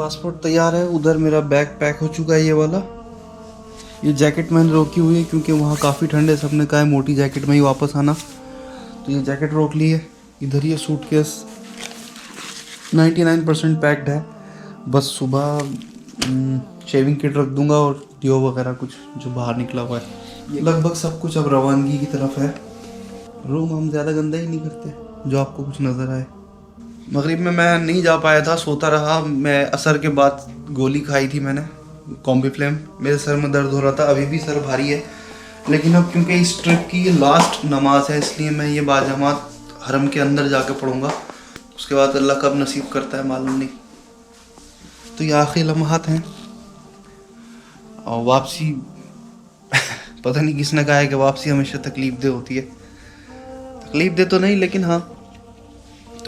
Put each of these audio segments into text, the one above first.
Passport तैयार है, उधर मेरा बैग पैक हो चुका है ये वाला। ये जैकेट मैंने रोकी हुई है क्योंकि वहाँ काफ़ी ठंड है, सबने कहा है मोटी जैकेट में ही वापस आना, तो ये जैकेट रोक ली है। इधर ये सूटकेस 99% पैक्ड है, बस सुबह शेविंग किट रख दूंगा और डिओ वगैरह कुछ जो बाहर निकला हुआ है। ये लगभग सब कुछ अब रवानगी की तरफ है। रूम हम ज़्यादा गंदा ही नहीं करते जो आपको कुछ नज़र आए। मगरिब में मैं नहीं जा पाया था, सोता रहा। मैं असर के बाद गोली खाई थी मैंने, कॉम्बीफ्लेम। मेरे सर में दर्द हो रहा था, अभी भी सर भारी है, लेकिन अब क्योंकि इस ट्रिप की लास्ट नमाज है इसलिए मैं ये बाजमात हरम के अंदर जाके पढ़ूंगा। उसके बाद अल्लाह कब नसीब करता है मालूम नहीं। तो ये आखिरी लम्हात हैं और वापसी पता नहीं किसने कहा है कि वापसी हमेशा तकलीफ दे होती है। तकलीफ दे तो नहीं, लेकिन हाँ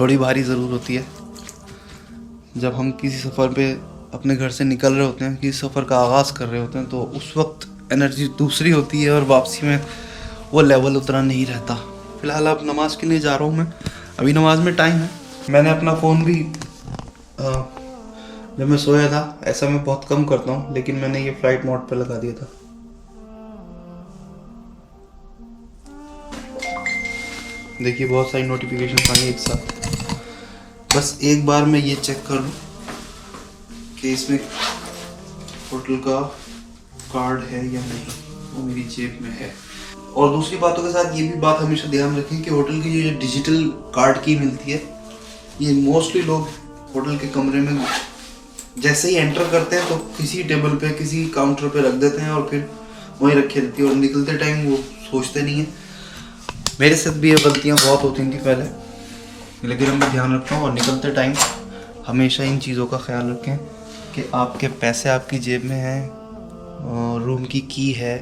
थोड़ी भारी ज़रूर होती है। जब हम किसी सफ़र पे अपने घर से निकल रहे होते हैं, किसी सफ़र का आगाज़ कर रहे होते हैं, तो उस वक्त एनर्जी दूसरी होती है और वापसी में वो लेवल उतना नहीं रहता। फ़िलहाल अब नमाज़ के लिए जा रहा हूँ मैं, अभी नमाज में टाइम है। मैंने अपना फ़ोन भी जब मैं सोया था, ऐसा मैं बहुत कम करता हूँ, लेकिन मैंने ये फ़्लाइट मोड पे लगा दिया था। देखिए बहुत सारी नोटिफिकेशन आ गई एक साथ। बस एक बार मैं ये चेक कर लूँ कि इसमें होटल का कार्ड है या नहीं, वो मेरी जेब में है। और दूसरी बातों के साथ ये भी बात हमेशा ध्यान रखें कि होटल की जो डिजिटल कार्ड की मिलती है, ये मोस्टली लोग होटल के कमरे में जैसे ही एंटर करते हैं तो किसी टेबल पे किसी काउंटर पे रख देते हैं और फिर वहीं रखे रहती है, और निकलते टाइम वो सोचते नहीं है। मेरे साथ भी ये गलतियाँ बहुत होती थी पहले, लेकिन अब मैं ध्यान रखता हूँ। और निकलते टाइम हमेशा इन चीज़ों का ख्याल रखें कि आपके पैसे आपकी जेब में हैं और रूम की की है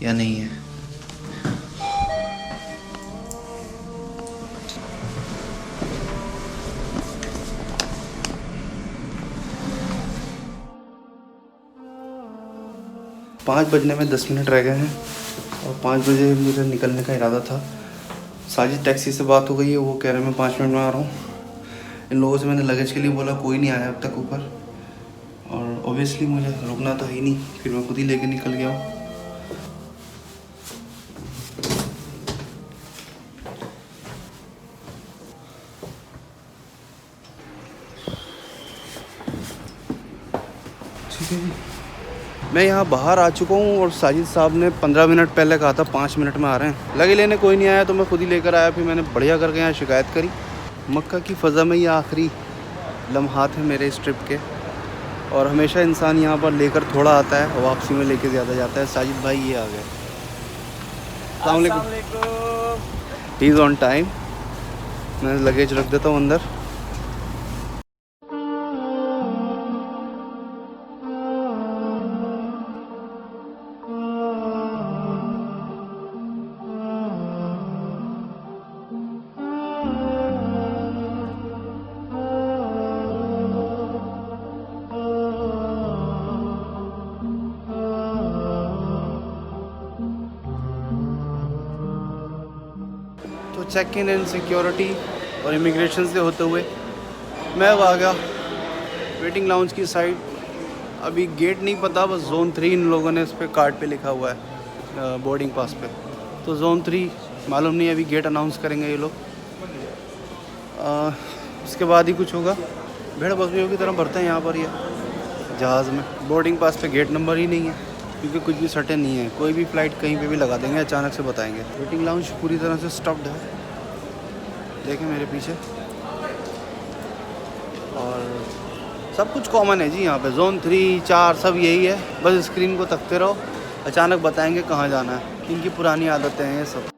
या नहीं है। पाँच बजने में 10 मिनट रह गए हैं और 5 बजे मेरा निकलने का इरादा था। साजिद टैक्सी से बात हो गई है, वो कह रहे हैं मैं 5 मिनट में आ रहा हूँ। इन लोगों से मैंने लगेज के लिए बोला, कोई नहीं आया अब तक ऊपर, और ऑब्वियसली मुझे रुकना तो ही नहीं, फिर मैं खुद ही लेके निकल गया हूँ। ठीक है जी, मैं यहाँ बाहर आ चुका हूँ और साजिद साहब ने 15 मिनट पहले कहा था 5 मिनट में आ रहे हैं। लगे लेने कोई नहीं आया तो मैं खुद ही लेकर आया। फिर मैंने बढ़िया करके यहाँ शिकायत करी। मक्का की फ़ज़ा में ये आखिरी लम्हात हैं मेरे इस ट्रिप के, और हमेशा इंसान यहाँ पर लेकर थोड़ा आता है और वापसी में लेके ज़्यादा जाता है। साजिद भाई ये आ गए। अस्सलाम वालेकुम। He is on time. मैं लगेज रख देता हूँ अंदर। तो चेक इन एंड सिक्योरिटी और इमिग्रेशन से होते हुए मैं अब आ गया वेटिंग लाउंज की साइड। अभी गेट नहीं पता, बस ज़ोन 3 इन लोगों ने इस पर कार्ड पे लिखा हुआ है बोर्डिंग पास पे, तो ज़ोन 3 मालूम नहीं, अभी गेट अनाउंस करेंगे ये लोग। उसके बाद ही कुछ होगा। भेड़ बकरियों की तरह भरते हैं यहाँ पर ये जहाज़ में। बोर्डिंग पास पे गेट नंबर ही नहीं है क्योंकि कुछ भी सर्टेन नहीं है। कोई भी फ़्लाइट कहीं पे भी लगा देंगे, अचानक से बताएंगे। वेटिंग लाउंज पूरी तरह से स्टॉप्ड है, देखें मेरे पीछे, और सब कुछ कॉमन है जी यहाँ पे। ज़ोन 3, 4 सब यही है, बस स्क्रीन को तकते रहो, अचानक बताएंगे कहाँ जाना है। इनकी पुरानी आदतें हैं ये सब।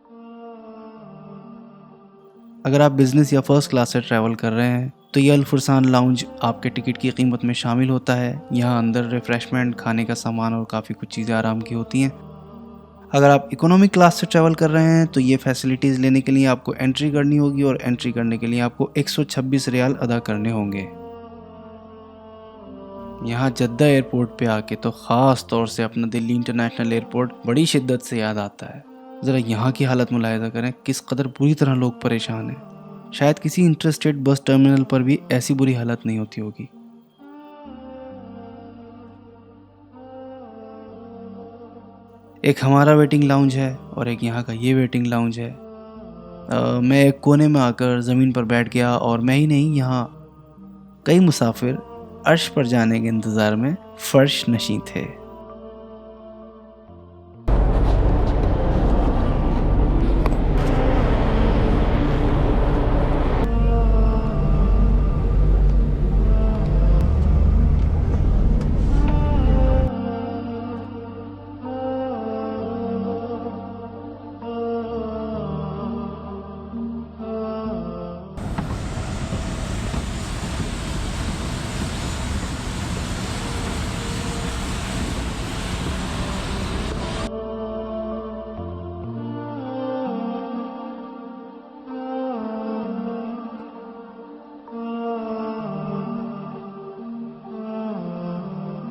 अगर आप बिज़नेस या फर्स्ट क्लास से ट्रैवल कर रहे हैं तो ये अल-फुरसान लाउंज आपके टिकट की कीमत में शामिल होता है। यहाँ अंदर रिफ़्रेशमेंट, खाने का सामान और काफ़ी कुछ चीज़ें आराम की होती हैं। अगर आप इकोनॉमिक क्लास से ट्रैवल कर रहे हैं तो ये फैसिलिटीज़ लेने के लिए आपको एंट्री करनी होगी, और एंट्री करने के लिए आपको 126 रियाल अदा करने होंगे। यहाँ जद्दा एयरपोर्ट पे आके तो ख़ास तौर से अपना दिल्ली इंटरनेशनल एयरपोर्ट बड़ी शिद्दत से याद आता है। ज़रा यहाँ की हालत मुलाहिज़ा करें, किस कदर बुरी तरह लोग परेशान हैं। शायद किसी इंटरस्टेट बस टर्मिनल पर भी ऐसी बुरी हालत नहीं होती होगी। एक हमारा वेटिंग लाउंज है और एक यहाँ का ये वेटिंग लाउंज है। मैं एक कोने में आकर ज़मीन पर बैठ गया और मैं ही नहीं, यहाँ कई मुसाफिर अर्श पर जाने के इंतज़ार में फर्श नशीं थे।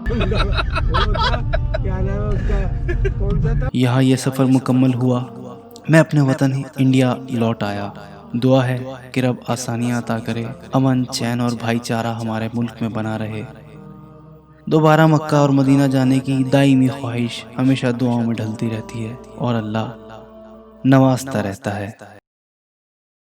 क्या नाम है उसका, कौन सा था? यहाँ ये सफ़र मुकम्मल हुआ। मैं अपने वतन इंडिया लौट आया। दुआ है कि रब आसानियाँ अता करे, अमन, चैन और भाईचारा हमारे मुल्क में बना रहे। दोबारा मक्का और मदीना जाने की दायमी ख्वाहिश हमेशा दुआओं में ढलती रहती है और अल्लाह नवाजता रहता है।